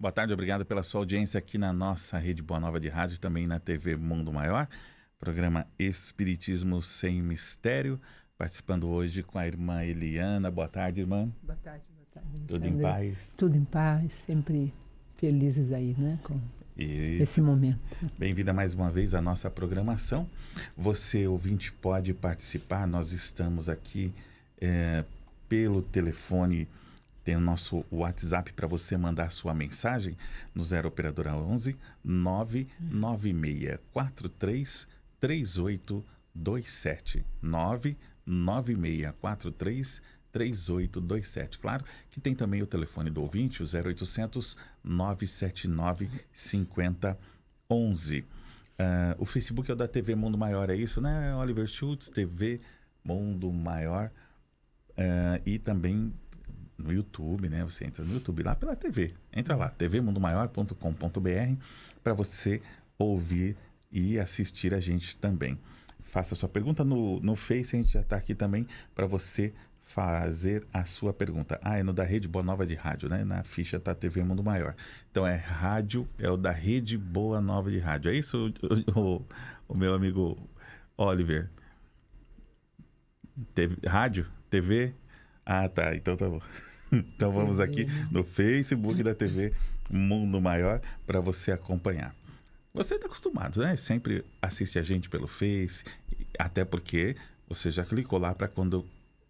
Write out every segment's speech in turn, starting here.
Boa tarde, obrigado pela sua audiência aqui na nossa Rede Boa Nova de Rádio, também na TV Mundo Maior, programa Espiritismo Sem Mistério, participando hoje com a irmã Eliana. Boa tarde, irmã. Boa tarde, Alexandre. Tudo em paz? Tudo em paz, sempre felizes aí, né, com Isso. esse momento. Bem-vinda mais uma vez à nossa programação. Você, ouvinte, pode participar, nós estamos aqui pelo telefone. Tem o nosso WhatsApp para você mandar sua mensagem no 0 Operadora 11 99643 3827. 99643 3827. Claro que tem também o telefone do ouvinte, o 0800 979 5011. O Facebook é o da TV Mundo Maior, é isso, né? Oliver Schultz, TV Mundo Maior. E também no YouTube, né? Você entra no YouTube lá pela TV. Entra lá, tvmundomaior.com.br, para você ouvir e assistir a gente também. Faça a sua pergunta no Face, a gente já está aqui também para você fazer a sua pergunta. É no da Rede Boa Nova de Rádio, né? Na ficha tá TV Mundo Maior. Então é rádio, é o da Rede Boa Nova de Rádio. É isso, o meu amigo Oliver? Rádio? TV? Tá. Então tá bom. Então vamos aqui no Facebook da TV Mundo Maior para você acompanhar. Você está acostumado, né? Sempre assiste a gente pelo Face, até porque você já clicou lá para quando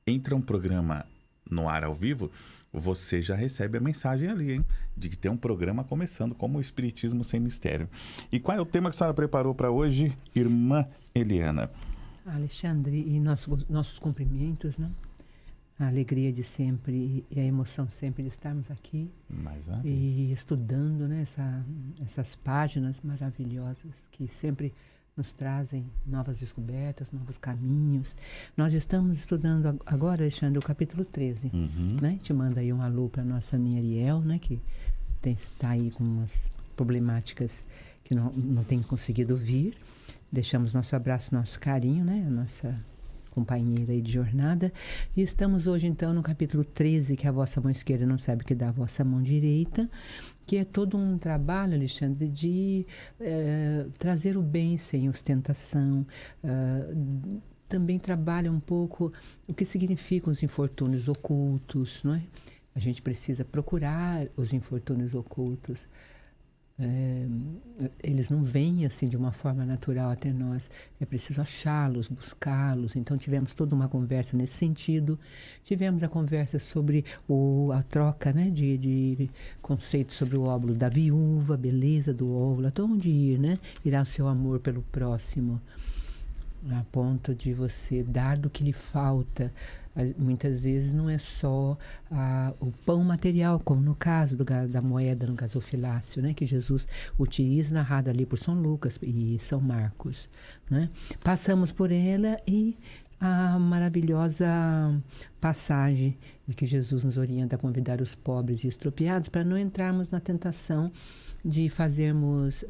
entra um programa no ar ao vivo, você já recebe a mensagem ali, hein? De que tem um programa começando, como o Espiritismo Sem Mistério. E qual é o tema que a senhora preparou para hoje, irmã Eliana? Alexandre, e nossos cumprimentos, né? A alegria de sempre e a emoção sempre de estarmos aqui e estudando, né, essas páginas maravilhosas que sempre nos trazem novas descobertas, novos caminhos. Nós estamos estudando agora, Alexandre, o capítulo 13. Né? Te manda aí um alô para a nossa Aninha Ariel, né, que está aí com umas problemáticas que não tem conseguido vir. Deixamos nosso abraço, nosso carinho, né, a nossa companheira aí de jornada, e estamos hoje então no capítulo 13, que a vossa mão esquerda não sabe o que dá a vossa mão direita, que é todo um trabalho, Alexandre, de trazer o bem sem ostentação, também trabalha um pouco o que significam os infortúnios ocultos, não é? A gente precisa procurar os infortúnios ocultos. Eles não vêm assim de uma forma natural até nós, é preciso achá-los, buscá-los. Então tivemos toda uma conversa nesse sentido, tivemos a conversa sobre a troca, né, de conceitos sobre o óvulo da viúva, a beleza do óvulo, até onde ir, né? Irá o seu amor pelo próximo, a ponto de você dar do que lhe falta. Muitas vezes não é só o pão material, como no caso da moeda no gasofilácio, né, que Jesus utiliza, narrada ali por São Lucas e São Marcos, né? Passamos por ela e a maravilhosa passagem de que Jesus nos orienta a convidar os pobres e estropiados para não entrarmos na tentação de fazermos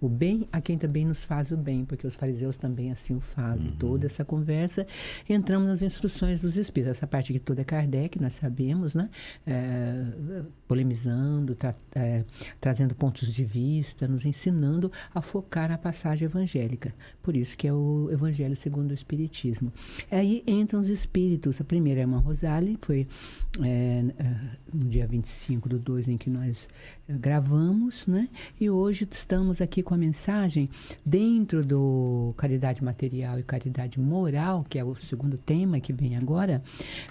o bem a quem também nos faz o bem, porque os fariseus também assim o fazem. Toda essa conversa, entramos nas instruções dos Espíritos, essa parte que toda é Kardec, nós sabemos, né? Polemizando, trazendo pontos de vista, nos ensinando a focar na passagem evangélica. Por isso que é o Evangelho segundo o Espiritismo. Aí entram os Espíritos. A primeira é a irmã Rosália, foi no dia 25/2 em que nós gravamos, né? E hoje estamos aqui com a mensagem dentro do caridade material e caridade moral, que é o segundo tema que vem agora.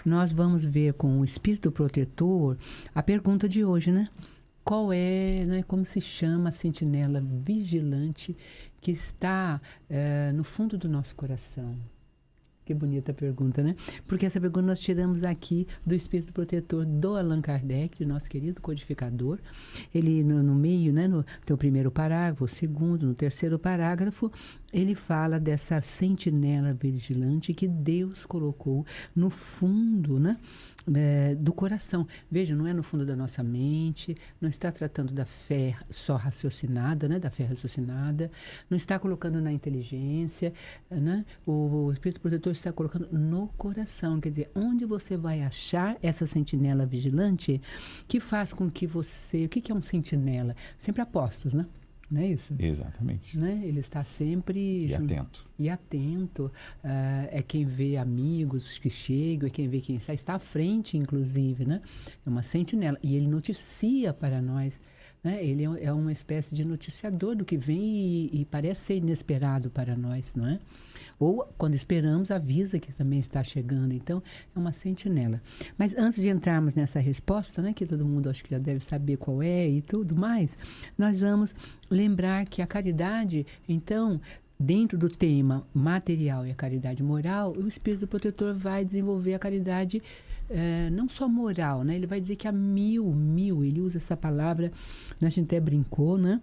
Nós vamos ver com o Espírito Protetor a pergunta de hoje, né? Qual é, né, como se chama a sentinela vigilante que está no fundo do nosso coração? Que bonita pergunta, né? Porque essa pergunta nós tiramos aqui do Espírito Protetor do Allan Kardec, nosso querido codificador. Ele, no meio, né, no teu primeiro parágrafo, o segundo, no terceiro parágrafo, ele fala dessa sentinela vigilante que Deus colocou no fundo, né, do coração. Veja, não é no fundo da nossa mente, não está tratando da fé só raciocinada, né? Da fé raciocinada, não está colocando na inteligência, né? O Espírito Protetor está colocando no coração, quer dizer, onde você vai achar essa sentinela vigilante que faz com que você... O que é um sentinela? Sempre apostos, né? Não é isso? Exatamente. Né? Ele está sempre... E atento. E atento. É quem vê amigos que chegam, é quem vê quem está à frente, inclusive, né? É uma sentinela. E ele noticia para nós, né? Ele é uma espécie de noticiador do que vem e parece ser inesperado para nós, não é? Ou, quando esperamos, avisa que também está chegando. Então, é uma sentinela. Mas antes de entrarmos nessa resposta, né, que todo mundo acho que já deve saber qual é e tudo mais, nós vamos lembrar que a caridade, então, dentro do tema material e a caridade moral, o Espírito Protetor vai desenvolver a caridade não só moral, né? Ele vai dizer que há mil, ele usa essa palavra, né? A gente até brincou, né?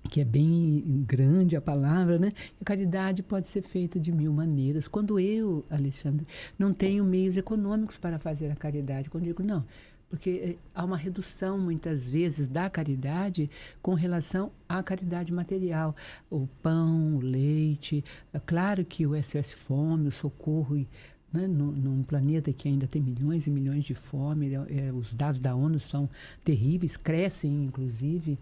Que é bem grande a palavra, né? A caridade pode ser feita de 1000 maneiras. Quando eu, Alexandre, não tenho meios econômicos para fazer a caridade, quando eu digo não, porque há uma redução, muitas vezes, da caridade com relação à caridade material. O pão, o leite, é claro que o SOS Fome, o socorro, né, num planeta que ainda tem milhões e milhões de fome, os dados da ONU são terríveis, crescem, inclusive.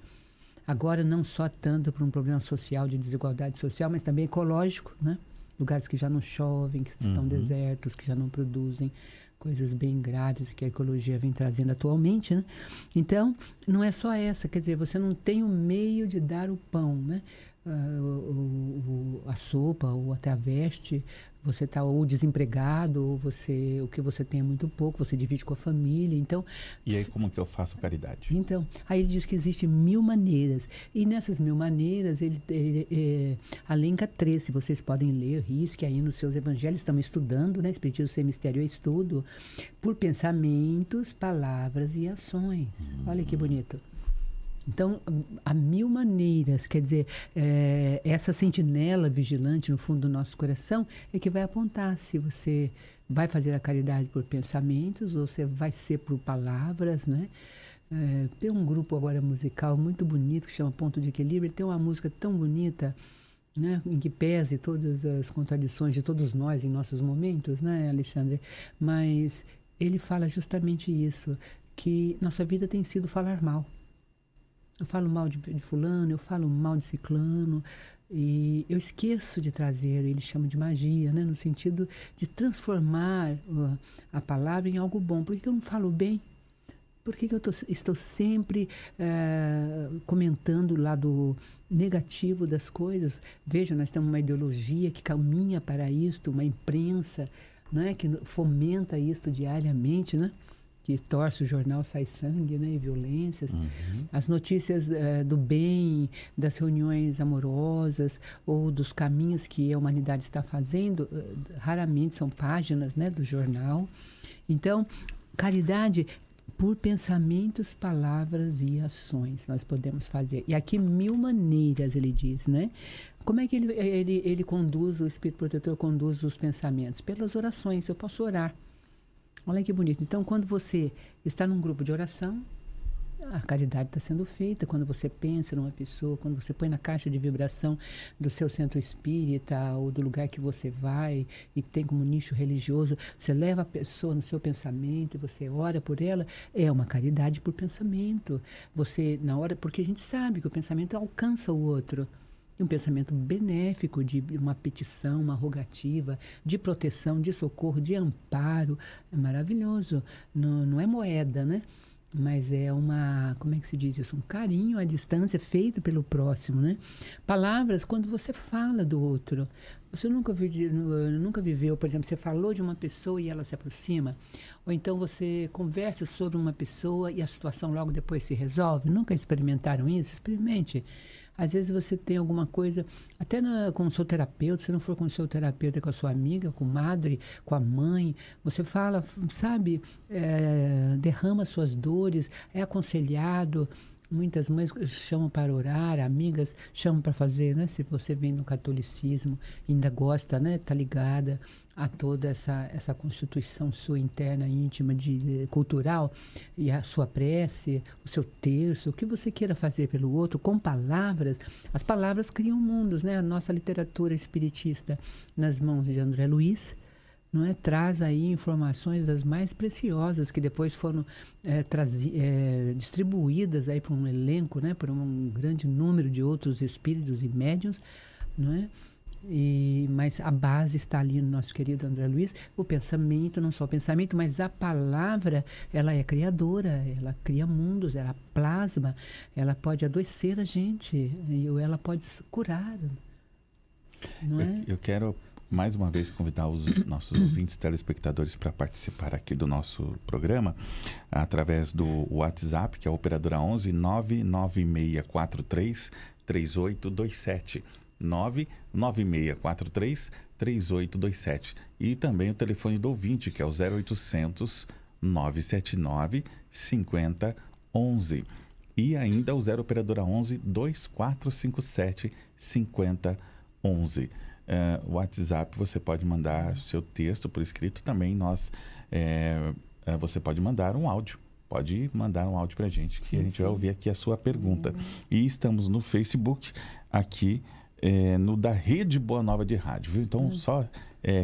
Agora, não só tanto por um problema social, de desigualdade social, mas também ecológico, né? Lugares que já não chovem, que estão desertos, que já não produzem coisas bem graves que a ecologia vem trazendo atualmente, né? Então, não é só essa, quer dizer, você não tem o meio de dar o pão, né? A sopa ou até a veste, você está ou desempregado, ou o que você tem é muito pouco, você divide com a família, então... E aí como que eu faço caridade? Então, aí ele diz que existem 1000 maneiras, e nessas 1000 maneiras ele alenca 3, se vocês podem ler, risque aí nos seus evangelhos, estamos estudando, né? Espiritismo sem mistério é estudo, por pensamentos, palavras e ações. Olha que bonito. Então, há 1000 maneiras, quer dizer, essa sentinela vigilante no fundo do nosso coração é que vai apontar se você vai fazer a caridade por pensamentos ou se vai ser por palavras, né? Tem um grupo agora musical muito bonito que chama Ponto de Equilíbrio, ele tem uma música tão bonita, né, em que pese todas as contradições de todos nós em nossos momentos, né, Alexandre? Mas ele fala justamente isso, que nossa vida tem sido falar mal. Eu falo mal de fulano, eu falo mal de ciclano, e eu esqueço de trazer, ele chama de magia, né? No sentido de transformar a palavra em algo bom. Por que eu não falo bem? Por que eu estou sempre comentando o lado negativo das coisas? Veja, nós temos uma ideologia que caminha para isto, uma imprensa, né? Que fomenta isto diariamente, né? Que torce o jornal, sai sangue, né, e violências. As notícias do bem, das reuniões amorosas ou dos caminhos que a humanidade está fazendo, raramente são páginas, né, do jornal. Então, caridade por pensamentos, palavras e ações nós podemos fazer. E aqui 1000 maneiras, ele diz, né? Como é que ele conduz, o Espírito Protetor conduz os pensamentos? Pelas orações, eu posso orar. Olha que bonito. Então, quando você está num grupo de oração, a caridade está sendo feita. Quando você pensa numa pessoa, quando você põe na caixa de vibração do seu centro espírita ou do lugar que você vai e tem como nicho religioso, você leva a pessoa no seu pensamento e você ora por ela, é uma caridade por pensamento. Você, na hora, porque a gente sabe que o pensamento alcança o outro. Um pensamento benéfico, de uma petição, uma rogativa, de proteção, de socorro, de amparo. É maravilhoso. Não é moeda, né? Mas é como é que se diz isso? Um carinho à distância feito pelo próximo, né? Palavras, quando você fala do outro. Você nunca viveu, por exemplo, você falou de uma pessoa e ela se aproxima? Ou então você conversa sobre uma pessoa e a situação logo depois se resolve? Nunca experimentaram isso? Experimente. Às vezes você tem alguma coisa, até com o seu terapeuta, se não for com o seu terapeuta, com a sua amiga, com a madre, com a mãe, você fala, sabe, derrama suas dores, é aconselhado. Muitas mães chamam para orar, amigas chamam para fazer, né? Se você vem no catolicismo, ainda gosta, né? Está ligada a toda essa constituição sua interna, íntima, cultural, e a sua prece, o seu terço, o que você queira fazer pelo outro, com palavras. As palavras criam mundos, né? A nossa literatura espiritista, nas mãos de André Luiz, não é? Traz aí informações das mais preciosas, que depois foram distribuídas aí para um elenco, né? Por um grande número de outros espíritos e médiuns, não é? Mas a base está ali no nosso querido André Luiz, o pensamento, não só o pensamento, mas a palavra, ela é criadora, ela cria mundos, ela plasma, ela pode adoecer a gente, ou ela pode curar, não é? Eu quero mais uma vez convidar os nossos ouvintes, telespectadores, para participar aqui do nosso programa através do WhatsApp, que é a operadora 11 99643 3827. 99643 3827. E também o telefone do ouvinte, que é o 0800 979 5011. E ainda o 0 operadora 11 2457 5011. O WhatsApp, você pode mandar seu texto por escrito. Também você pode mandar um áudio. Pode mandar um áudio para a gente, que a gente vai ouvir aqui a sua pergunta. E estamos no Facebook, aqui no da Rede Boa Nova de Rádio, viu? Então, só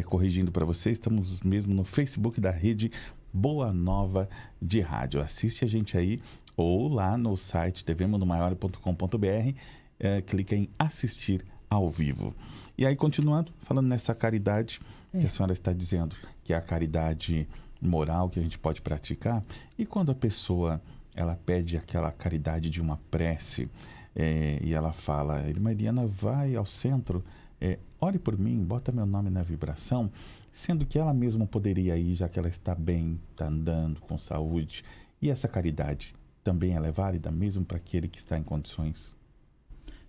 corrigindo para vocês, estamos mesmo no Facebook da Rede Boa Nova de Rádio. Assiste a gente aí, ou lá no site tvmundomaior.com.br, clica em assistir ao vivo. E aí, continuando, falando nessa caridade que a senhora está dizendo, que é a caridade moral que a gente pode praticar, e quando a pessoa ela pede aquela caridade de uma prece, e ela fala, Mariana, vai ao centro, ore por mim, bota meu nome na vibração, sendo que ela mesma poderia ir, já que ela está bem, está andando com saúde. E essa caridade também ela é válida mesmo para aquele que está em condições?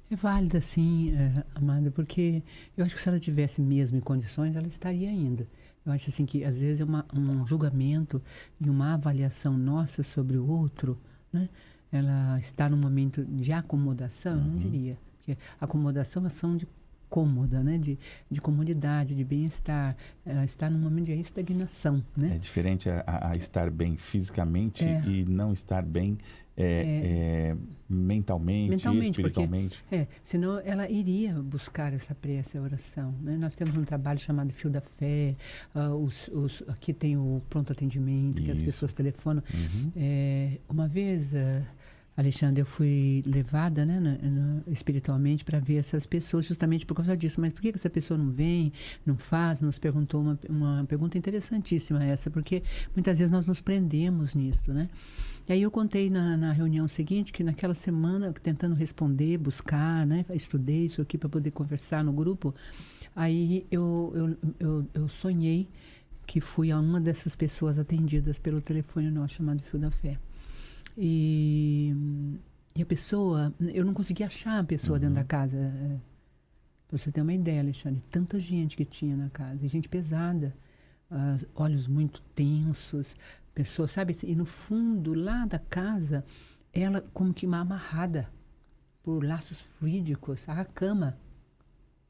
É válida, sim, Amanda, porque eu acho que se ela tivesse mesmo em condições, ela estaria indo. Eu acho assim que às vezes é um julgamento e uma avaliação nossa sobre o outro, né? Ela está num momento de acomodação, eu não diria. Porque acomodação é ação de cômoda, né? De comodidade, de bem-estar. Ela está num momento de estagnação, né? É diferente a estar bem fisicamente e não estar bem mentalmente e espiritualmente. Porque, senão ela iria buscar essa prece, a oração, né? Nós temos um trabalho chamado Fio da Fé, aqui tem o pronto atendimento, que as pessoas telefonam. Uma vez, Alexandre, eu fui levada, né, espiritualmente para ver essas pessoas justamente por causa disso. Mas por que essa pessoa não vem, não faz? Nos perguntou uma pergunta interessantíssima essa, porque muitas vezes nós nos prendemos nisso, né? E aí eu contei na reunião seguinte que naquela semana, tentando responder, buscar, né, estudei isso aqui para poder conversar no grupo, aí eu sonhei que fui a uma dessas pessoas atendidas pelo telefone nosso chamado Fio da Fé. E a pessoa, eu não conseguia achar a pessoa dentro da casa. Pra você ter uma ideia, Alexandre, tanta gente que tinha na casa, e gente pesada, olhos muito tensos, pessoa, sabe? E no fundo, lá da casa, ela como que amarrada por laços fluídicos à cama.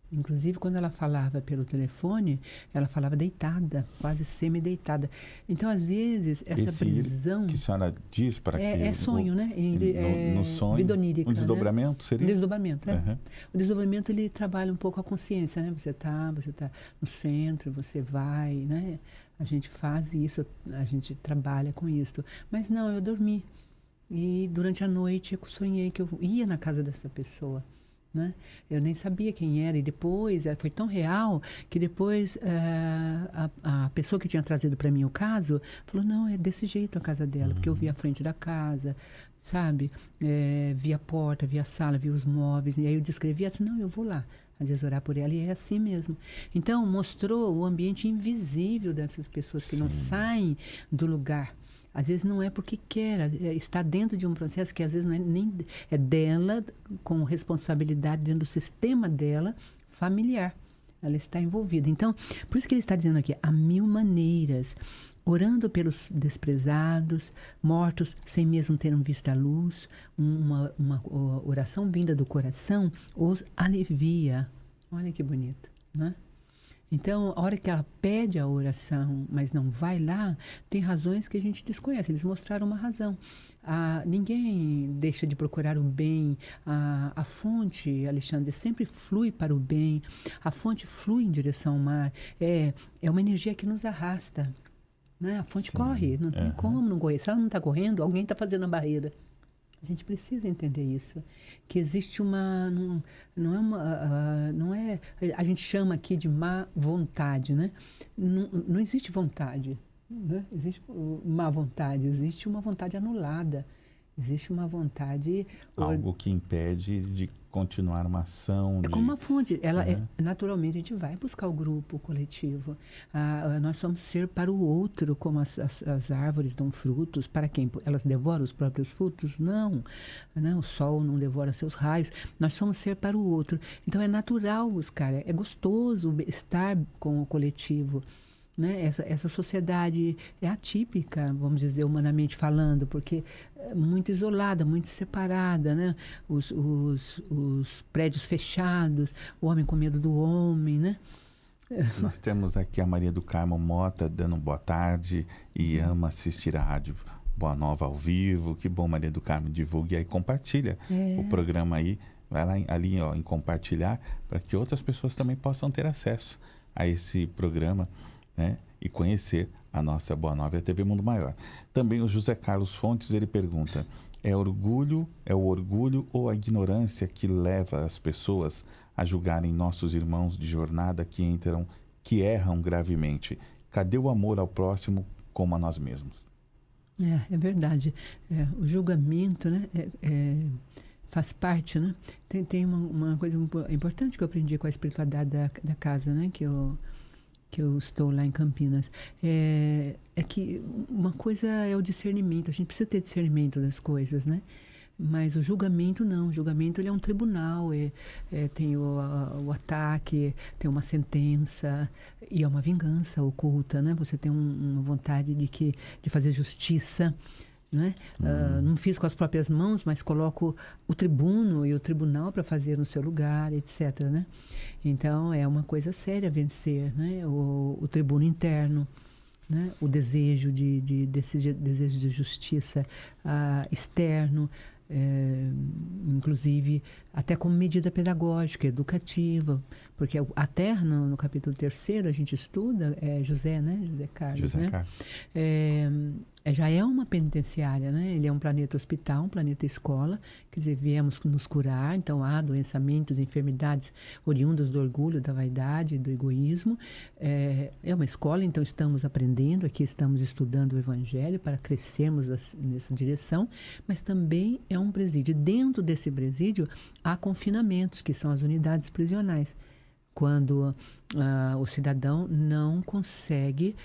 Inclusive, quando ela falava pelo telefone, ela falava deitada, quase semi-deitada. Então, às vezes, essa prisão... que a senhora diz para que... É sonho, né? No sonho, vida onírica, um desdobramento, né? Seria? Um desdobramento, O desdobramento, ele trabalha um pouco a consciência, né? Você tá no centro, você vai, né? A gente faz isso, a gente trabalha com isso. Mas não, eu dormi. E durante a noite eu sonhei que eu ia na casa dessa pessoa. Né? Eu nem sabia quem era, e depois foi tão real que depois a pessoa que tinha trazido para mim o caso falou, não, é desse jeito a casa dela, porque eu vi a frente da casa, sabe? Vi a porta, vi a sala, vi os móveis, e aí eu descrevi, disse, não, eu vou lá às vezes orar por ela, e é assim mesmo. Então mostrou o ambiente invisível dessas pessoas que não saem do lugar. Às vezes não é porque quer, está dentro de um processo que às vezes não é nem dela, com responsabilidade dentro do sistema dela familiar. Ela está envolvida. Então, por isso que ele está dizendo aqui, há 1000 maneiras, orando pelos desprezados, mortos sem mesmo terem visto a luz, uma oração vinda do coração os alivia. Olha que bonito, né? Então, a hora que ela pede a oração, mas não vai lá, tem razões que a gente desconhece. Eles mostraram uma razão. Ninguém deixa de procurar o bem. A fonte, Alexandre, sempre flui para o bem. A fonte flui em direção ao mar. É uma energia que nos arrasta. Né? A fonte corre, não tem como não correr. Se ela não está correndo, alguém está fazendo a barreira. A gente precisa entender isso, que existe uma, não é, a gente chama aqui de má vontade, né? Não existe vontade, né? Existe má vontade, existe uma vontade anulada, existe uma vontade... Algo que impede de continuar uma ação. É como uma fonte. Naturalmente, a gente vai buscar o grupo, o coletivo. Nós somos ser para o outro, como as árvores dão frutos. Para quem? Elas devoram os próprios frutos? Não. O sol não devora seus raios. Nós somos ser para o outro. Então, é natural buscar. É gostoso estar com o coletivo. Né? Essa sociedade é atípica, vamos dizer, humanamente falando, porque é muito isolada, muito separada, né? Os prédios fechados, o homem com medo do homem, né? Nós temos aqui a Maria do Carmo Mota dando boa tarde e ama assistir a rádio Boa Nova ao vivo. Que bom, Maria do Carmo, divulgue aí, compartilha o programa aí, vai lá ali em compartilhar, para que outras pessoas também possam ter acesso a esse programa, né? E conhecer a nossa Boa Nova e a TV Mundo Maior. Também o José Carlos Fontes, ele pergunta: é o orgulho ou a ignorância que leva as pessoas a julgarem nossos irmãos de jornada que erram gravemente? Cadê o amor ao próximo como a nós mesmos? É verdade. O julgamento, né? Faz parte, né? Tem uma coisa importante que eu aprendi com a espiritualidade da casa, né? Que eu estou lá em Campinas, é que uma coisa é o discernimento, a gente precisa ter discernimento das coisas, né? Mas o julgamento não, o julgamento ele é um tribunal, tem o ataque, tem uma sentença e é uma vingança oculta, né? Você tem uma vontade de fazer justiça, né? Não fiz com as próprias mãos, mas coloco o tribuno e o tribunal para fazer no seu lugar, etc. Né? Então, é uma coisa séria vencer, né? O tribuno interno, né? O desejo desse desejo de justiça externo, inclusive até como medida pedagógica, educativa, porque a Terra, no capítulo 3º, a gente estuda, José, né? José Carlos, José né? Carlos. Já é uma penitenciária, né? Ele é um planeta hospital, um planeta escola, quer dizer, viemos nos curar, então há adoençamentos, enfermidades oriundas do orgulho, da vaidade, do egoísmo. É uma escola, então estamos aprendendo, aqui estamos estudando o Evangelho para crescermos nessa direção, mas também é um presídio. Dentro desse presídio há confinamentos, que são as unidades prisionais. Quando o cidadão não consegue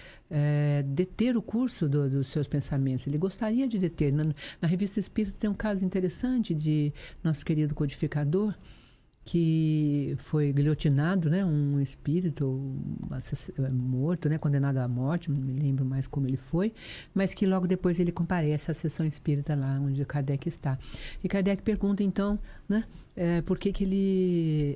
deter o curso dos seus pensamentos. Ele gostaria de deter. Na Revista Espírita tem um caso interessante de nosso querido codificador, que foi guilhotinado, né? Um espírito morto, né? Condenado à morte, não me lembro mais como ele foi, mas que logo depois ele comparece à sessão espírita lá onde Kardec está. E Kardec pergunta então, né? Por que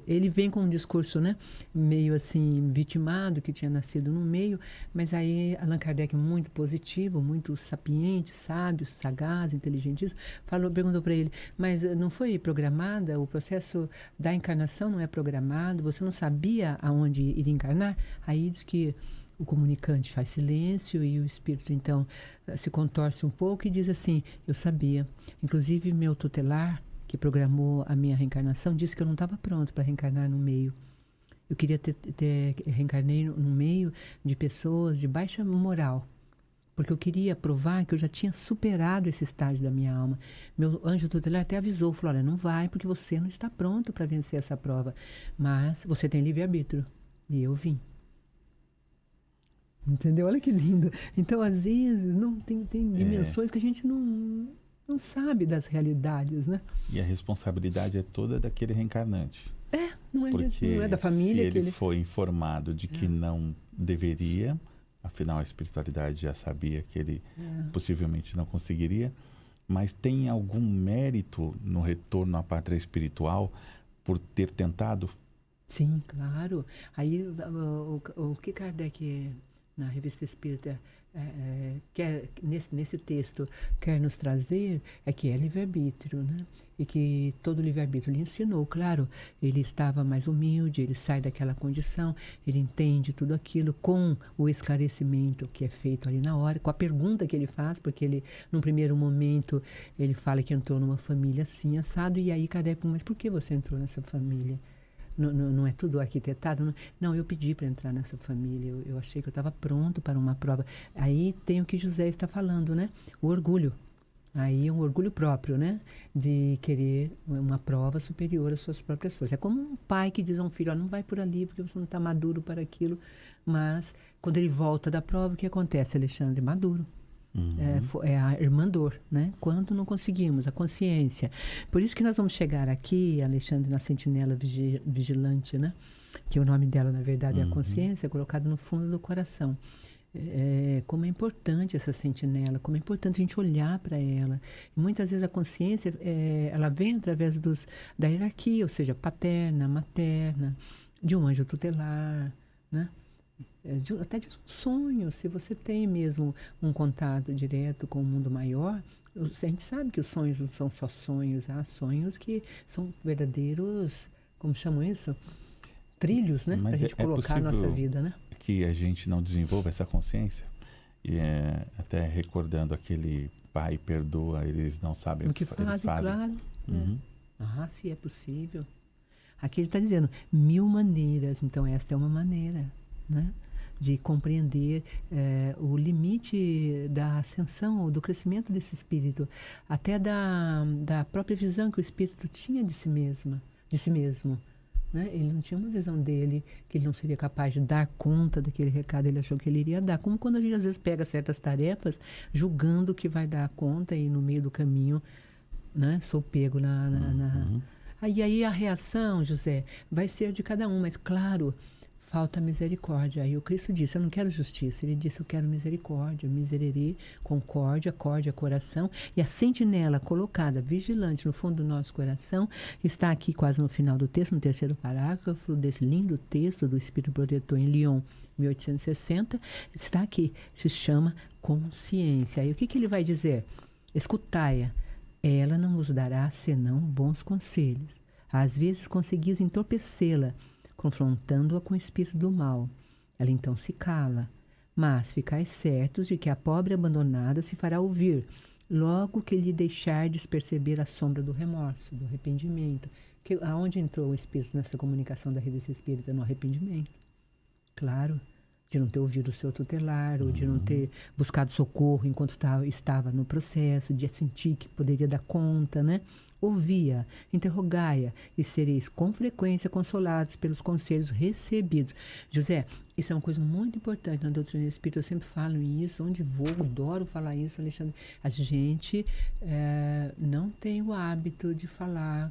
ele vem com um discurso, né? Meio assim vitimado, que tinha nascido no meio, mas aí Allan Kardec, muito positivo, muito sapiente, sábio, sagaz, inteligentíssimo, perguntou para ele: mas não foi programada o processo da encarnação, não é programado? Você não sabia aonde ir encarnar? Aí diz que o comunicante faz silêncio e o espírito então se contorce um pouco e diz assim: eu sabia. Inclusive meu tutelar, que programou a minha reencarnação, disse que eu não estava pronto para reencarnar no meio. Eu queria reencarnei no meio de pessoas de baixa moral, porque eu queria provar que eu já tinha superado esse estágio da minha alma. Meu anjo tutelar até avisou, falou: olha, não vai, porque você não está pronto para vencer essa prova, mas você tem livre-arbítrio. E eu vim. Entendeu? Olha que lindo. Então, às vezes, não tem dimensões que a gente não sabe das realidades, né? E a responsabilidade é toda daquele reencarnante. Não é da família. Se ele foi informado de que não deveria, afinal a espiritualidade já sabia que ele possivelmente não conseguiria, mas tem algum mérito no retorno à pátria espiritual por ter tentado? Sim, claro. Aí o que Kardec, na Revista Espírita, quer, nesse texto, quer nos trazer é que é livre-arbítrio, né? E que todo livre-arbítrio lhe ensinou. Claro, ele estava mais humilde, ele sai daquela condição, ele entende tudo aquilo com o esclarecimento que é feito ali na hora, com a pergunta que ele faz, porque ele, num primeiro momento, ele fala que entrou numa família assim, assado, e aí Kardec pergunta, mas por que você entrou nessa família? Não é tudo arquitetado? Não, eu pedi para entrar nessa família. Eu achei que eu estava pronto para uma prova. Aí tem o que José está falando, né? O orgulho. Aí é um orgulho próprio, né? De querer uma prova superior às suas próprias forças. É como um pai que diz a um filho, não vai por ali porque você não está maduro para aquilo. Mas quando ele volta da prova, o que acontece, Alexandre? Maduro. É a irmã dor, né? Quando não conseguimos, a consciência. Por isso que nós vamos chegar aqui, Alexandre, na sentinela vigilante, né? Que o nome dela, na verdade, é a consciência, colocada no fundo do coração. Como é importante essa sentinela, como é importante a gente olhar para ela. E muitas vezes a consciência, ela vem através da hierarquia, ou seja, paterna, materna, de um anjo tutelar, né? Até de um sonho, se você tem mesmo um contato direto com o mundo maior, a gente sabe que os sonhos não são só sonhos, há sonhos que são verdadeiros, como chamam isso? Trilhos, né? Para a Mas gente colocar a nossa vida, né? que a gente não desenvolva essa consciência? E até recordando aquele pai perdoa, eles não sabem O que fazem, claro. Uhum. Se é possível. Aqui ele está dizendo 1000 maneiras, então esta é uma maneira, né? De compreender o limite da ascensão, ou do crescimento desse espírito, até da própria visão que o espírito tinha de si mesmo. Né? Ele não tinha uma visão dele, que ele não seria capaz de dar conta daquele recado, ele achou que ele iria dar. Como quando a gente às vezes pega certas tarefas, julgando que vai dar conta e no meio do caminho, né, sou pego Aí a reação, José, vai ser de cada um, mas claro, falta misericórdia. Aí o Cristo disse, eu não quero justiça. Ele disse, eu quero misericórdia, miserere, concórdia, córdia, coração. E a sentinela colocada, vigilante no fundo do nosso coração, está aqui quase no final do texto, no terceiro parágrafo desse lindo texto do Espírito Protetor em Lyon, 1860, está aqui, se chama consciência. Aí o que ele vai dizer? Escutai-a, ela não vos dará senão bons conselhos. Às vezes conseguis entorpecê-la, confrontando-a com o espírito do mal. Ela então se cala, mas ficais certos de que a pobre abandonada se fará ouvir, logo que lhe deixardes perceber a sombra do remorso, do arrependimento. Aonde entrou o espírito nessa comunicação da Revista Espírita? No arrependimento. Claro, de não ter ouvido o seu tutelar, ou de não ter buscado socorro enquanto estava no processo, de sentir que poderia dar conta, né? Ouvia, interrogai-a e sereis com frequência consolados pelos conselhos recebidos. José, isso é uma coisa muito importante na doutrina espírita, eu sempre falo isso, onde vou, adoro falar isso, Alexandre. A gente não tem o hábito de falar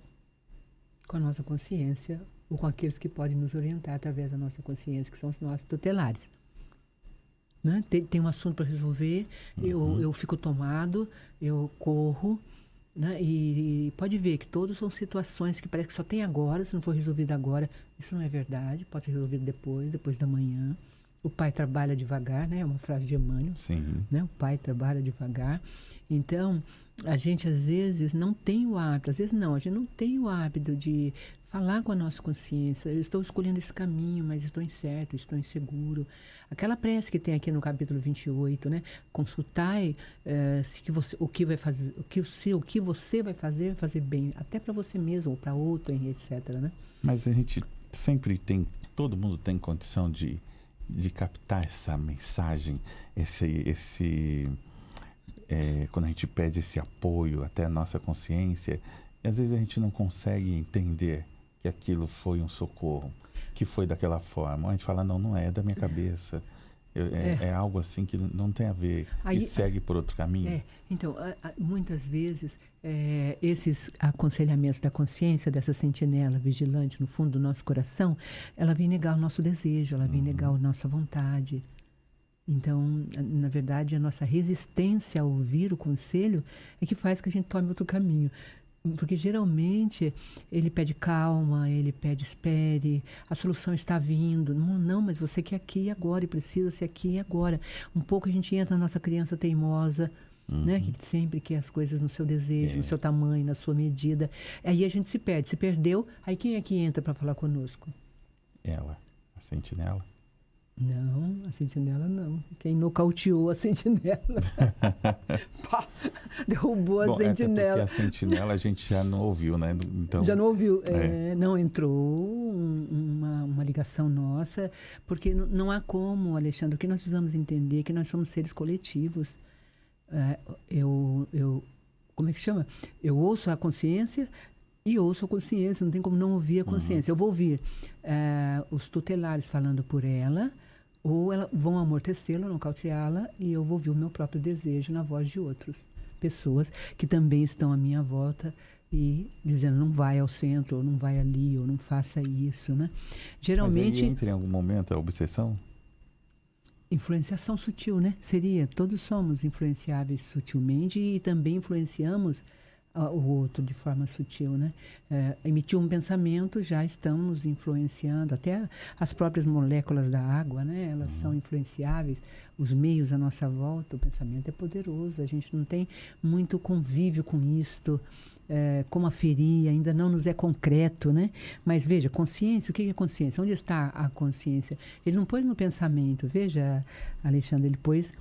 com a nossa consciência ou com aqueles que podem nos orientar através da nossa consciência, que são os nossos tutelares. Né? Tem um assunto para resolver, eu fico tomado, eu corro, né? E pode ver que todas são situações que parece que só tem agora, se não for resolvido agora, isso não é verdade, pode ser resolvido depois da manhã. O pai trabalha devagar, né? É uma frase de Emmanuel. Sim. Né? O pai trabalha devagar. Então, a gente às vezes não tem o hábito, às vezes não, a gente não tem o hábito de falar com a nossa consciência. Eu estou escolhendo esse caminho, mas estou incerto, estou inseguro. Aquela prece que tem aqui no capítulo 28, né? Consultai se o que vai fazer, o que você vai fazer bem, até para você mesmo ou para outro, etc. Né? Mas a gente sempre tem, todo mundo tem condição de captar essa mensagem, quando a gente pede esse apoio até a nossa consciência, e às vezes a gente não consegue entender que aquilo foi um socorro, que foi daquela forma. A gente fala, não é da minha cabeça, é algo assim que não tem a ver, e segue por outro caminho. Então, muitas vezes, esses aconselhamentos da consciência, dessa sentinela vigilante no fundo do nosso coração, ela vem negar o nosso desejo, ela vem negar a nossa vontade. Então, na verdade, a nossa resistência a ouvir o conselho é que faz que a gente tome outro caminho. Porque geralmente ele pede calma, ele pede espere, a solução está vindo. Não, não, mas você quer aqui e agora, e precisa ser aqui e agora. Um pouco a gente entra na nossa criança teimosa, né? Que sempre quer as coisas no seu desejo, no seu tamanho, na sua medida. Aí a gente se perde. Se perdeu, aí quem é que entra para falar conosco? Ela, a sentinela. Não, a sentinela não. Quem nocauteou a sentinela. Pá, derrubou a sentinela. Porque a sentinela a gente já não ouviu, né? Então, já não ouviu. Não entrou uma ligação nossa, porque não há como, Alexandre. O que nós precisamos entender é que nós somos seres coletivos. Como é que chama? Eu ouço a consciência e ouço a consciência. Não tem como não ouvir a consciência. Eu vou ouvir os tutelares falando por ela, ou vão amortecê-la, nocauteá-la, e eu vou ouvir o meu próprio desejo na voz de outras pessoas que também estão à minha volta e dizendo não vai ao centro, ou não vai ali, ou não faça isso, né? Geralmente... Mas entra em algum momento a obsessão? Influenciação sutil, né? Seria, todos somos influenciáveis sutilmente e também influenciamos o outro de forma sutil, né? Emitir um pensamento, já estamos influenciando, até as próprias moléculas da água, né? Elas são influenciáveis, os meios à nossa volta, o pensamento é poderoso, a gente não tem muito convívio com isto, como aferir, ainda não nos é concreto, né? Mas veja, consciência, o que é consciência? Onde está a consciência? Ele não pôs no pensamento, veja, Alexandre, ele pôs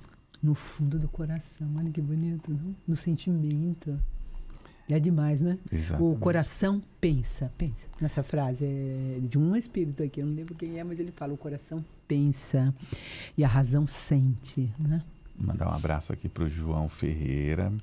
no fundo do coração, olha que bonito, não? No sentimento. É demais, né? Exatamente. O coração pensa. Nessa frase é de um espírito aqui, eu não lembro quem é, mas ele fala, o coração pensa e a razão sente, né? Mandar um abraço aqui para o João Ferreira.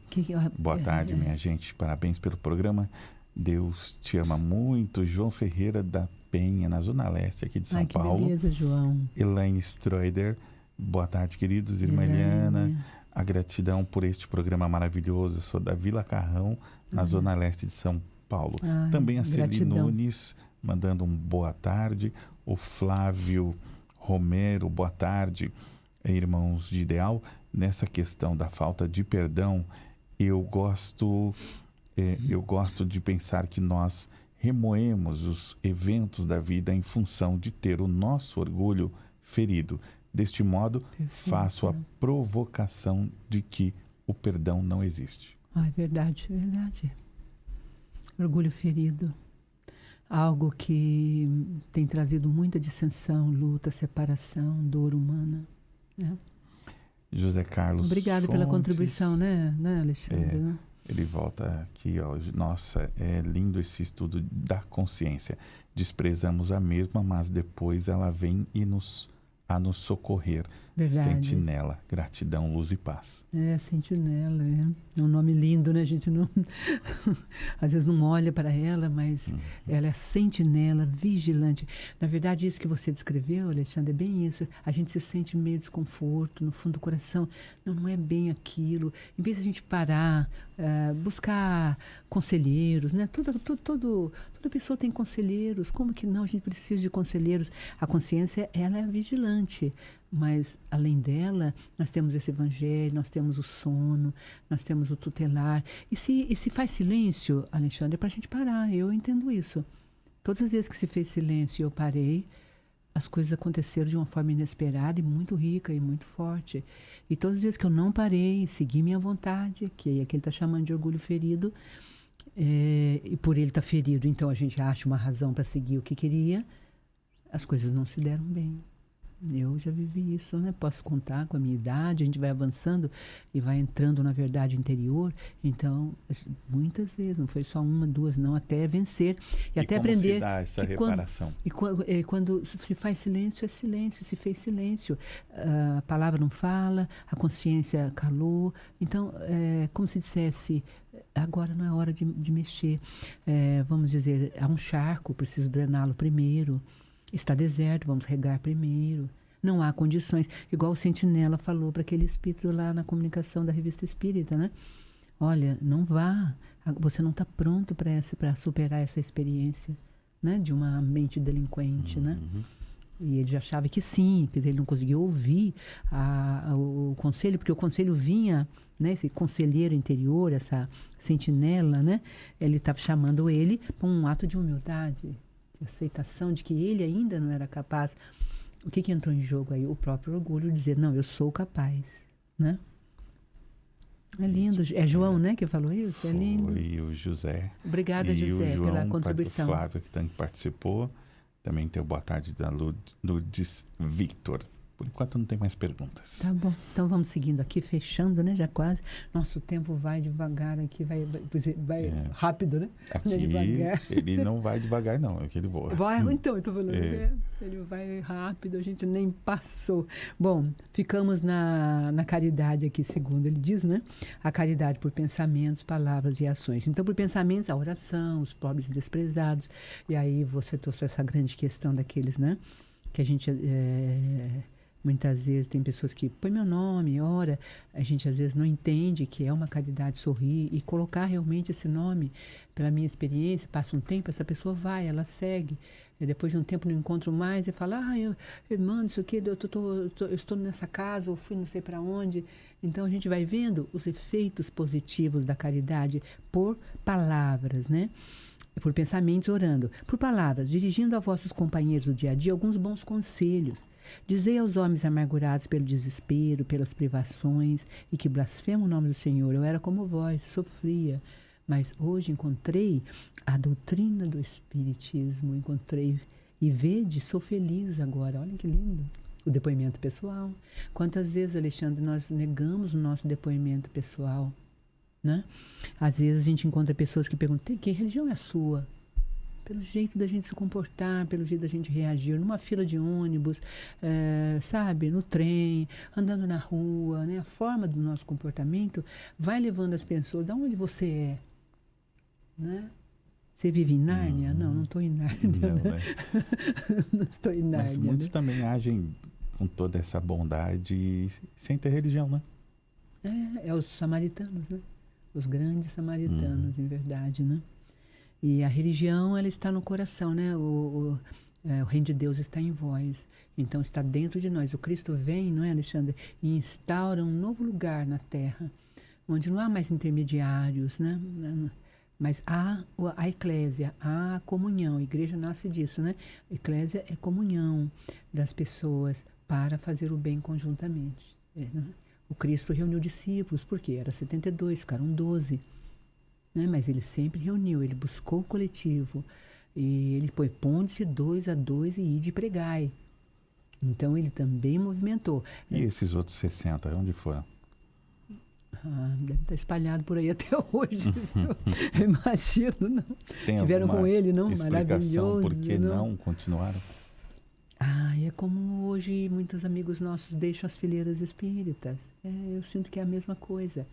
Boa tarde, minha gente. Parabéns pelo programa. Deus te ama muito. João Ferreira da Penha, na Zona Leste aqui de São Paulo. Que beleza, João. Elaine Stroeder. Boa tarde, queridos. Irmã Eliana. A gratidão por este programa maravilhoso. Eu sou da Vila Carrão, na Zona Leste de São Paulo. Também a Celi Nunes, mandando um boa tarde. O Flávio Romero, boa tarde. Irmãos de Ideal, nessa questão da falta de perdão, eu gosto de pensar que nós remoemos os eventos da vida em função de ter o nosso orgulho ferido. Deste modo, faço a provocação de que o perdão não existe. É verdade, é verdade. Orgulho ferido. Algo que tem trazido muita dissensão, luta, separação, dor humana. José Carlos Obrigado Fontes, pela contribuição, né Alexandre? Ele volta aqui, ó. Nossa, é lindo esse estudo da consciência. Desprezamos a mesma, mas depois ela vem a nos socorrer. Verdade. Sentinela, gratidão, luz e paz. Sentinela, é um nome lindo, né? A gente não às vezes não olha para ela, mas ela é sentinela, vigilante. Na verdade, isso que você descreveu, Alexandre, é bem isso. A gente se sente meio desconforto, no fundo do coração. Não é bem aquilo. Em vez de a gente parar, buscar conselheiros, né? Toda pessoa tem conselheiros. Como que não? A gente precisa de conselheiros. A consciência, ela é vigilante. Mas, além dela, nós temos esse evangelho, nós temos o sono, nós temos o tutelar. E se faz silêncio, Alexandre, é para a gente parar. Eu entendo isso. Todas as vezes que se fez silêncio e eu parei, as coisas aconteceram de uma forma inesperada e muito rica e muito forte. E todas as vezes que eu não parei, segui minha vontade, que é que ele está chamando de orgulho ferido, e por ele estar ferido, então a gente acha uma razão para seguir o que queria, as coisas não se deram bem. Eu já vivi isso, né? Posso contar com a minha idade, a gente vai avançando e vai entrando na verdade interior. Então, muitas vezes, não foi só uma, duas, não, até vencer. E até como aprender. Se dá essa reparação? Quando se faz silêncio, é silêncio. Se fez silêncio, a palavra não fala, a consciência calou. Então, como se dissesse, agora não é hora de mexer. Vamos dizer, há um charco, preciso drená-lo primeiro. Está deserto, vamos regar primeiro. Não há condições. Igual o Sentinela falou para aquele espírito lá na comunicação da Revista Espírita, né? Olha, não vá. Você não está pronto para superar essa experiência, né? De uma mente delinquente, né? E ele já achava que sim, quer dizer, ele não conseguia ouvir o conselho, porque o conselho vinha, né, esse conselheiro interior, essa sentinela, né, ele estava chamando ele para um ato de humildade, de aceitação de que ele ainda não era capaz. O que entrou em jogo aí? O próprio orgulho de dizer, não, eu sou capaz, né? É lindo. É João, né, que falou isso? É lindo. Foi o José. Obrigada, José, João, pela contribuição. O Flávio, que também participou. Também tem o boa tarde da Lourdes Victor. Por enquanto não tem mais perguntas. Tá bom. Então vamos seguindo aqui, fechando, né? Já quase. Nosso tempo vai devagar aqui, vai rápido, né? Aqui devagar. Ele não vai devagar, não. É que ele voa. Vai, então, eu tô falando, ele vai rápido, a gente nem passou. Bom, ficamos na caridade aqui, segundo ele diz, né? A caridade por pensamentos, palavras e ações. Então, por pensamentos, a oração, os pobres e desprezados. E aí você trouxe essa grande questão daqueles, né? Que a gente... muitas vezes tem pessoas que põem meu nome, ora, a gente às vezes não entende que é uma caridade sorrir e colocar realmente esse nome. Pela minha experiência, passa um tempo, essa pessoa vai, ela segue. E depois de um tempo não encontro mais e fala, irmã, isso aqui, eu estou nessa casa, ou fui não sei para onde. Então a gente vai vendo os efeitos positivos da caridade por palavras, né? Por pensamentos, orando. Por palavras, dirigindo a vossos companheiros do dia a dia alguns bons conselhos. Dizei aos homens amargurados pelo desespero, pelas privações e que blasfemam o nome do Senhor. Eu era como vós, sofria, mas hoje encontrei a doutrina do Espiritismo, encontrei e vede, sou feliz agora. Olha que lindo. O depoimento pessoal. Quantas vezes, Alexandre, nós negamos o nosso depoimento pessoal, né? Às vezes a gente encontra pessoas que perguntam, que religião é a sua? Pelo jeito da gente se comportar, pelo jeito da gente reagir, numa fila de ônibus, sabe, no trem, andando na rua, né? A forma do nosso comportamento vai levando as pessoas, de onde você é, né? Você vive em Nárnia? Não estou em Nárnia. Não, né? Não estou em Nárnia. Mas muitos também agem com toda essa bondade sem ter religião, né? É os samaritanos, né? Os grandes samaritanos, em verdade, né? E a religião, ela está no coração, né? O reino de Deus está em vós. Então, está dentro de nós. O Cristo vem, não é, Alexandre? E instaura um novo lugar na Terra, onde não há mais intermediários, né? Mas há a eclésia, há a comunhão. A igreja nasce disso, né? A eclésia é comunhão das pessoas para fazer o bem conjuntamente. Né? O Cristo reuniu discípulos, por quê? Era 72, ficaram 12. Né? Mas ele sempre reuniu, ele buscou o coletivo. E ele põe ponte 2 a 2 e ide pregai. Então ele também movimentou. E esses outros 60, onde foram? Deve estar espalhado por aí até hoje. Imagino, não. Tem Tiveram com ele, não? Maravilhoso. Por que não continuaram? É como hoje muitos amigos nossos deixam as fileiras espíritas. Eu sinto que é a mesma coisa.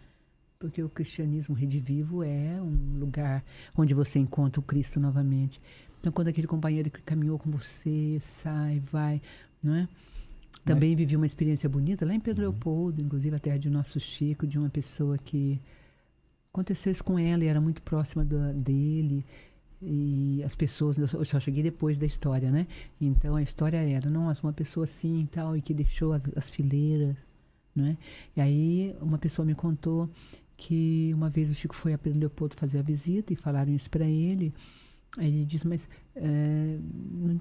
Porque o cristianismo redivivo é um lugar onde você encontra o Cristo novamente. Então, quando aquele companheiro que caminhou com você sai, vai, não é? Também vivi uma experiência bonita lá em Pedro Leopoldo, inclusive a terra de nosso Chico, de uma pessoa que aconteceu isso com ela e era muito próxima dele. E as pessoas, eu só cheguei depois da história, né? Então a história era, nossa, uma pessoa assim e tal, e que deixou as fileiras, né? E aí uma pessoa me contou que uma vez o Chico foi a Pedro Leopoldo fazer a visita e falaram isso para ele. Aí ele disse, mas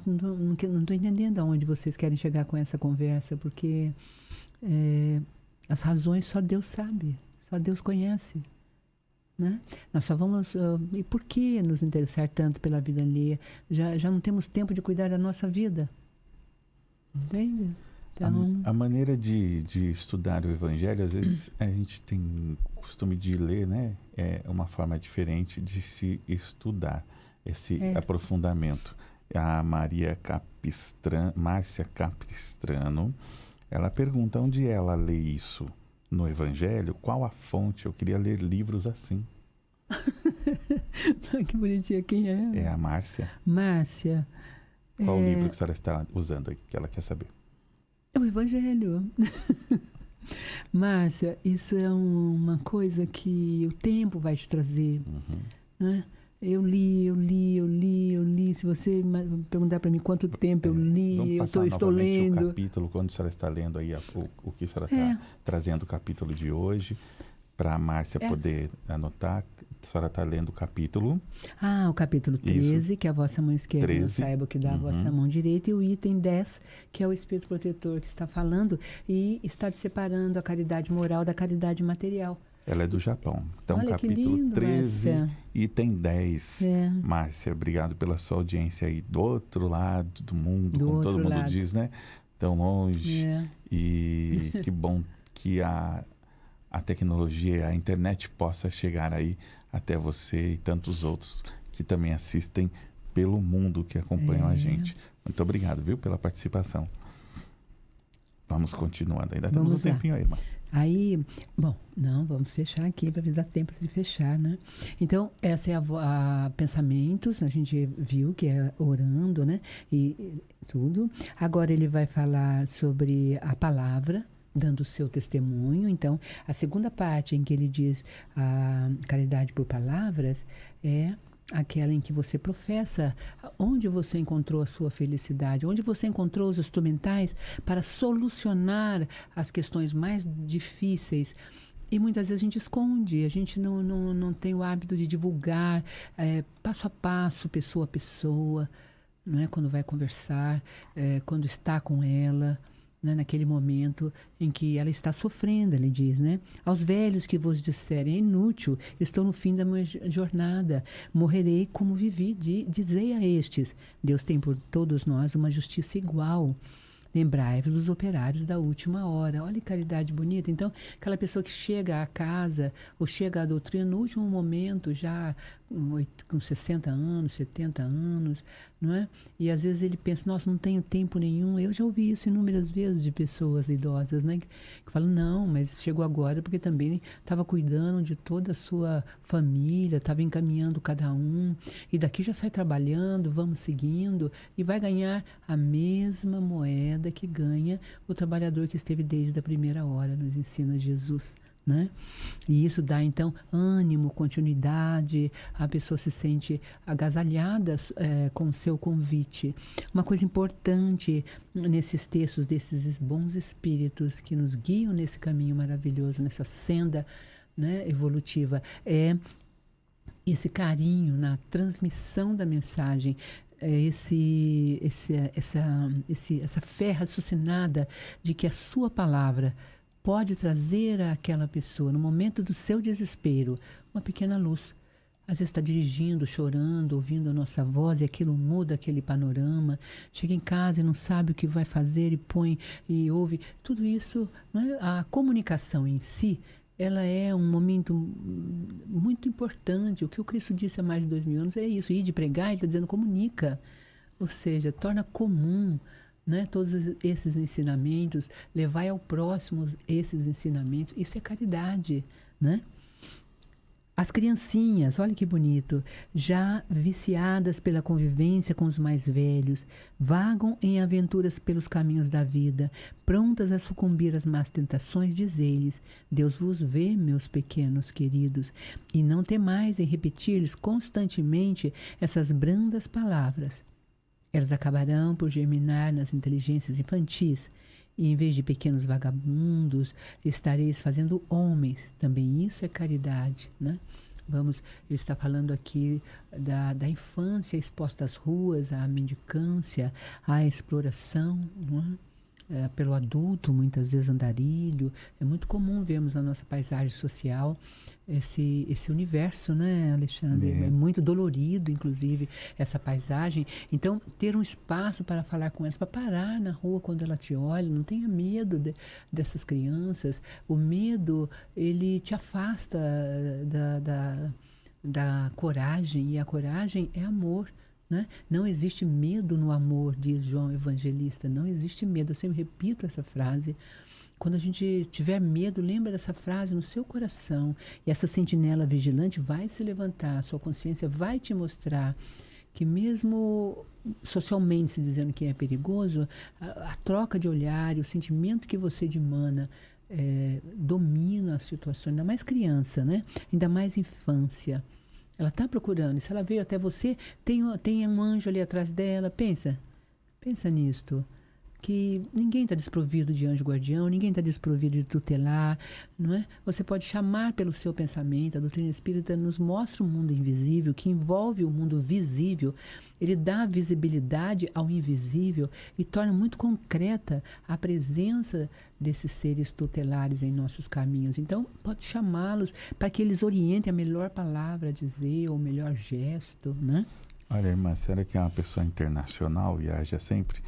não estou entendendo aonde vocês querem chegar com essa conversa, porque as razões só Deus sabe, só Deus conhece. Né? Nós só vamos... e por que nos interessar tanto pela vida alheia? Já não temos tempo de cuidar da nossa vida. Entende? Então... A maneira de estudar o Evangelho, às vezes a gente tem costume de ler, né? É uma forma diferente de se estudar, esse aprofundamento. A Márcia Capistrano, ela pergunta onde ela lê isso no Evangelho, qual a fonte? Eu queria ler livros assim. Que bonitinha, quem é? É a Márcia. Márcia. Qual o livro que a senhora está usando aí, que ela quer saber? É o Evangelho. Márcia, isso é uma coisa que o tempo vai te trazer. Né? Eu li, li. Se você perguntar para mim quanto tempo eu li, Vamos eu passar estou novamente lendo. o capítulo, quando a senhora está lendo aí o que a senhora está trazendo o capítulo de hoje, para a Márcia poder anotar. A senhora está lendo o capítulo. O capítulo 13, que é a vossa mão esquerda não 13. saiba o que dá a vossa mão direita, e o item 10, que é o Espírito Protetor que está falando e está separando a caridade moral da caridade material. Ela é do Japão. Então, Olha, capítulo que lindo, 13, Márcia. item 10. Márcia, obrigado pela sua audiência aí do outro lado do mundo, como todo mundo diz, né? Tão longe. E que bom que a tecnologia, a internet possa chegar aí até você e tantos outros que também assistem pelo mundo, que acompanham a gente. Muito obrigado, viu, pela participação. Vamos continuando. Ainda temos um tempinho aí, Márcia. Aí, bom, não, vamos fechar aqui para dar tempo de fechar, né? Então, essa é a pensamentos, a gente viu que é orando, né? E tudo. Agora ele vai falar sobre a palavra, dando o seu testemunho. Então, a segunda parte em que ele diz a caridade por palavras é aquela em que você professa onde você encontrou a sua felicidade, onde você encontrou os instrumentais para solucionar as questões mais difíceis. E muitas vezes a gente esconde, a gente não tem o hábito de divulgar passo a passo, pessoa a pessoa, não é? Quando vai conversar, quando está com ela, né? Naquele momento em que ela está sofrendo, ele diz, né? Aos velhos que vos disserem, é inútil, estou no fim da minha jornada, morrerei como vivi, dizei a estes, Deus tem por todos nós uma justiça igual. Lembrai-vos dos operários da última hora. Olha que caridade bonita. Então, aquela pessoa que chega à casa ou chega à doutrina no último momento, já com 60 anos, 70 anos, não é? E às vezes ele pensa, nossa, não tenho tempo nenhum. Eu já ouvi isso inúmeras vezes de pessoas idosas, né? Que falam, não, mas chegou agora porque também estava cuidando de toda a sua família, estava encaminhando cada um, e daqui já sai trabalhando, vamos seguindo, e vai ganhar a mesma moeda que ganha o trabalhador que esteve desde a primeira hora, nos ensina Jesus. Né? E isso dá, então, ânimo, continuidade, a pessoa se sente agasalhada com o seu convite. Uma coisa importante nesses textos desses bons espíritos que nos guiam nesse caminho maravilhoso, nessa senda, né, evolutiva, é esse carinho na transmissão da mensagem, essa fé raciocinada de que a sua palavra pode trazer àquela pessoa, no momento do seu desespero, uma pequena luz. Às vezes está dirigindo, chorando, ouvindo a nossa voz e aquilo muda aquele panorama. Chega em casa e não sabe o que vai fazer e põe e ouve. Tudo isso, não é? A comunicação em si, ela é um momento muito importante. O que o Cristo disse há mais de 2000 anos é isso. Ir de pregar, ele está dizendo comunica. Ou seja, torna comum, né, todos esses ensinamentos, levai ao próximo esses ensinamentos. Isso é caridade, né? As criancinhas, olha que bonito, já viciadas pela convivência com os mais velhos, vagam em aventuras pelos caminhos da vida, prontas a sucumbir às más tentações, diz-lhes, Deus vos vê, meus pequenos queridos, e não temais em repetir-lhes constantemente essas brandas palavras. Elas acabarão por germinar nas inteligências infantis, e em vez de pequenos vagabundos, estareis fazendo homens. Também isso é caridade, né? Ele está falando aqui da infância exposta às ruas, à mendicância, à exploração, não é? Pelo adulto, muitas vezes andarilho. É muito comum vermos na nossa paisagem social esse universo, né, Alexandre? É muito dolorido, inclusive, essa paisagem. Então, ter um espaço para falar com elas, para parar na rua quando ela te olha, não tenha medo dessas crianças. O medo, ele te afasta da coragem, e a coragem é amor. Né? Não existe medo no amor, diz João Evangelista. Não existe medo. Eu sempre repito essa frase. Quando a gente tiver medo, lembra dessa frase no seu coração. E essa sentinela vigilante vai se levantar. A sua consciência vai te mostrar que mesmo socialmente se dizendo que é perigoso, a troca de olhar e o sentimento que você dimana domina a situação. Ainda mais criança, né? Ainda mais infância. Ela está procurando. E se ela veio até você, tem um anjo ali atrás dela. Pensa nisto. Que ninguém está desprovido de anjo guardião, ninguém está desprovido de tutelar, não é? Você pode chamar pelo seu pensamento. A doutrina espírita nos mostra um mundo invisível que envolve o mundo visível. Ele dá visibilidade ao invisível e torna muito concreta a presença desses seres tutelares em nossos caminhos. Então, pode chamá-los para que eles orientem a melhor palavra a dizer, ou o melhor gesto, né? Olha, irmã, será que é uma pessoa internacional, viaja sempre?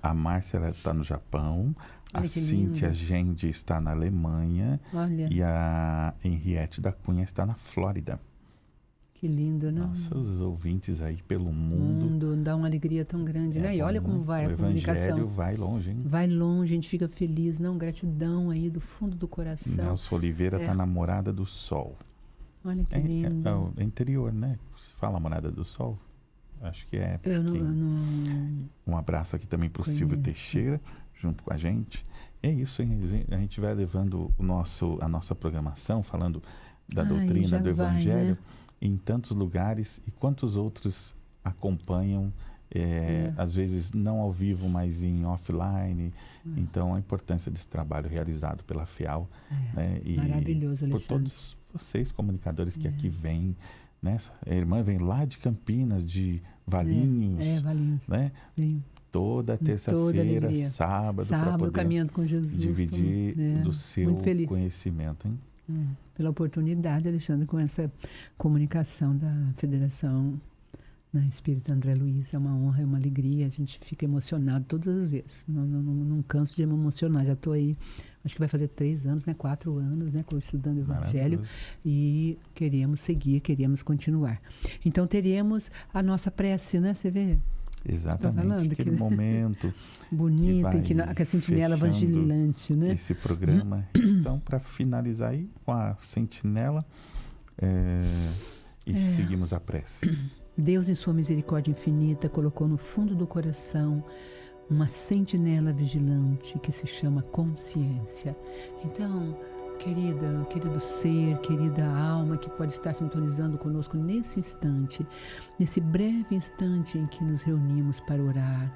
A Márcia está no Japão, a Cíntia Gende está na Alemanha. Olha. E a Henriette da Cunha está na Flórida. Que lindo, né? Nossa, os ouvintes aí pelo mundo. Dá uma alegria tão grande, né? E olha como vai a comunicação. O evangelho vai longe, hein? Vai longe, a gente fica feliz, não? Gratidão aí do fundo do coração. Nelson Oliveira está na Morada do Sol. Olha que lindo. É o interior, né? Se fala Morada do Sol. Acho que é. Um abraço aqui também para o Silvio Teixeira, junto com a gente. É isso, hein? A gente vai levando a nossa programação, falando da doutrina, do Evangelho, né? Em tantos lugares. E quantos outros acompanham, às vezes não ao vivo, mas em offline. Então, a importância desse trabalho realizado pela FIAL. Né? E maravilhoso, Alexandre. Por todos vocês, comunicadores que aqui vêm. Né? A irmã vem lá de Campinas, de Valinhos, Valinhos. Né? Toda terça-feira, sábado, para poder caminhando com Jesus, dividir do seu conhecimento. Hein? Pela oportunidade, Alexandre, com essa comunicação da Federação Espírita André Luiz. É uma honra, é uma alegria, a gente fica emocionado todas as vezes. Não canso de me emocionar, já estou aí, acho que vai fazer 3 anos, 4 anos, estudando o Evangelho. E queremos seguir, queremos continuar. Então teremos a nossa prece, né? Você vê? Exatamente, aquele momento bonito, que a sentinela vigilante, né? Esse programa. Então, para finalizar aí com a sentinela, seguimos a prece. Deus, em sua misericórdia infinita, colocou no fundo do coração uma sentinela vigilante que se chama consciência. Então, querido ser, querida alma que pode estar sintonizando conosco nesse instante, nesse breve instante em que nos reunimos para orar,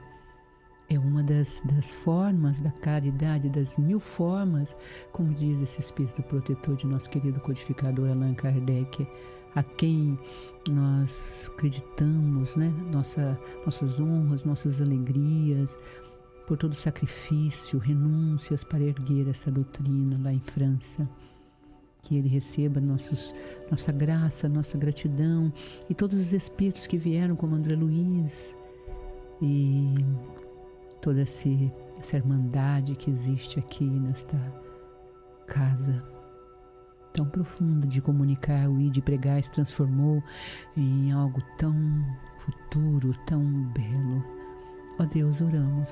é uma das formas da caridade, das 1000 formas, como diz esse espírito protetor de nosso querido codificador Allan Kardec, a quem nós acreditamos, né? Nossas honras, nossas alegrias, por todo sacrifício, renúncias para erguer essa doutrina lá em França. Que ele receba nossa graça, nossa gratidão, e todos os espíritos que vieram, como André Luiz, e toda essa irmandade que existe aqui nesta casa tão profunda de comunicar, o ir de pregar, se transformou em algo tão futuro, tão belo. Ó Deus,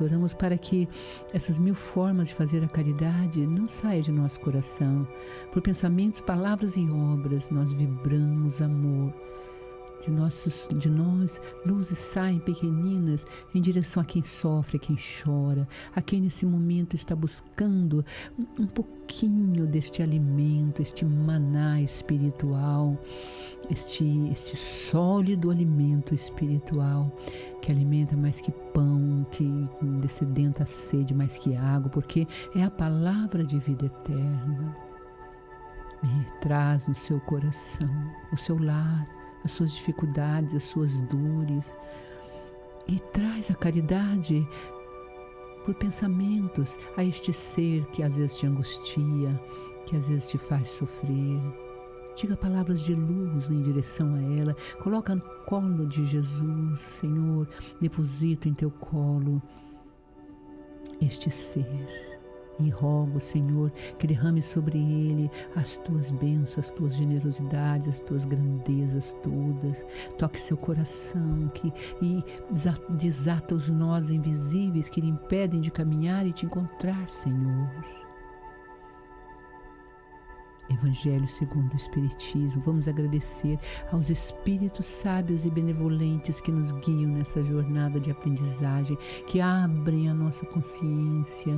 oramos para que essas 1000 formas de fazer a caridade não saiam de nosso coração. Por pensamentos, palavras e obras, nós vibramos amor. De nós, luzes saem pequeninas em direção a quem sofre, a quem chora, a quem nesse momento está buscando um pouquinho deste alimento, este maná espiritual, este sólido alimento espiritual que alimenta mais que pão, que descedenta a sede mais que água, porque é a palavra de vida eterna. E traz no seu coração, no seu lar, as suas dificuldades, as suas dores, e traz a caridade por pensamentos a este ser que às vezes te angustia, que às vezes te faz sofrer. Diga palavras de luz em direção a ela, coloca no colo de Jesus, Senhor, deposito em teu colo este ser. E rogo, Senhor, que derrame sobre ele as tuas bênçãos, as tuas generosidades, as tuas grandezas todas. Toque seu coração e desata os nós invisíveis que lhe impedem de caminhar e te encontrar, Senhor. Evangelho segundo o Espiritismo. Vamos agradecer aos Espíritos sábios e benevolentes que nos guiam nessa jornada de aprendizagem, que abrem a nossa consciência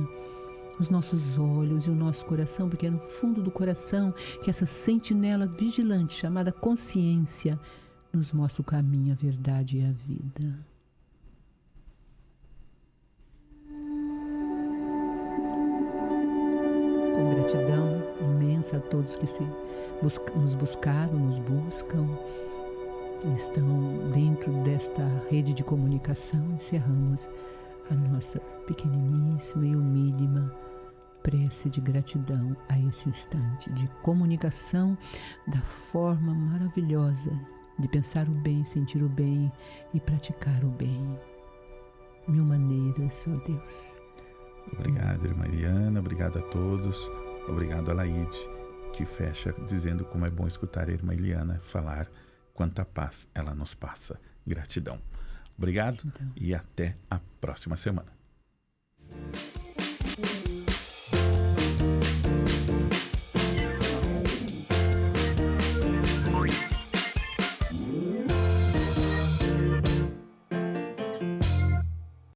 os nossos olhos e o nosso coração, porque é no fundo do coração que essa sentinela vigilante chamada consciência nos mostra o caminho, a verdade e a vida. Com gratidão imensa a todos que nos buscaram, nos buscam, estão dentro desta rede de comunicação, encerramos a nossa pequeniníssima e humílima prece de gratidão a esse instante de comunicação da forma maravilhosa de pensar o bem, sentir o bem e praticar o bem. Mil maneiras, ó Deus. Obrigado, irmã Eliana, obrigado a todos, obrigado a Laide, que fecha dizendo como é bom escutar a irmã Eliana falar quanta paz ela nos passa. Gratidão. Obrigado e até a próxima semana.